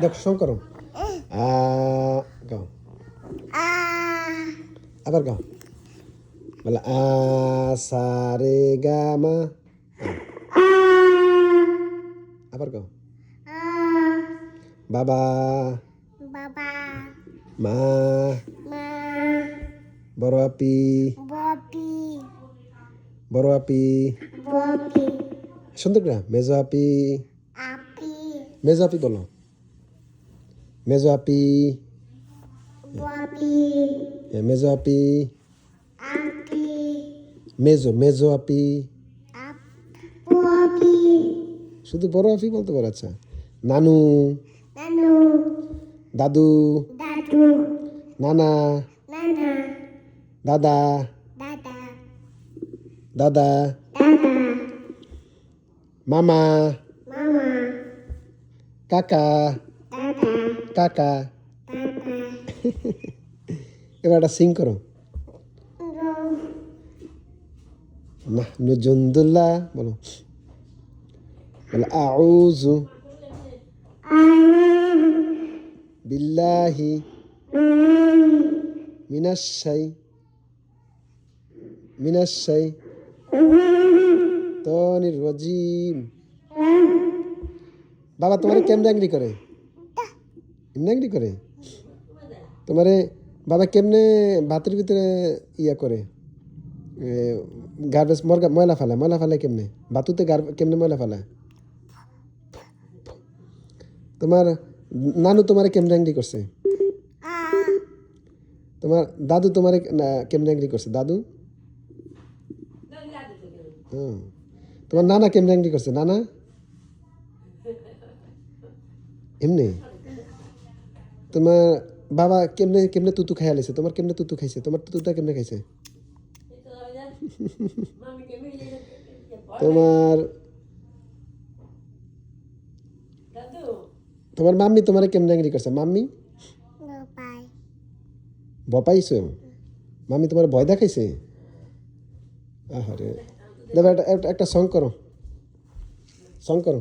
দেখো সং করো। আ গাও, আবার গাও। বলে আ সা রে গা মা। আবার গাও। বাবা, বাবা, মা, মা, বড় আপি, বপি, বড় আপি, বপি, সুন্দর করে মেজো আপি, আপি, মেজো আপি বলো। মেজো আপি, বপি, মেজো আপি, আপি, মেজো আপি। আপ, বপি, শুধু বড় আপি বলতে পারো। আচ্ছা, নানু, নানু, দাদু, দাদু, নানা, নানা, দাদা, দাদা, দাদা, দাদা, মামা, মামা, কাকা, দাদা, কাকা। দাদা, এবার একটা সিং করো। রো, নাহনু জুন্দুল্লাহ বলো। বলো আউযু বিল্লাহি মিনাশ শাইতানির রাজিম। বাবা তোমারে কেমনে অ্যাংরি করে? এমনি অ্যাংরি করে? তোমারে বাবা কেমনে ভাতের ভিতরে ইয়া করে? গার্বেজ ময়লা ফেলায় কেমনে? বাতুতে কেমনে ময়লা ফেলায়? তোমার নানু তোমারে কেমনে অ্যাংরি করছে? তোমার দাদু তোমারে কেমনে অ্যাংরি করছে? দাদু? হুম। তোমার নানা কেমনে অ্যাংরি করছে? নানা? এমনি? তোমার বাবা কেমনে কেমনে তুতু খাইয়া লাইছে? তোমার কেমনে তুতু খাইছে? তোমার তুতুটা কেমনে খাইছে? তোমার তোমার মাম্মি তোমারে কেমনে অ্যাংরি করছে? মাম্মি? বাবাই, বপাইছো? মাম্মি তোমার ভয় দেখাইছে? আহারে, দেবা একটা সং করো, সং করো।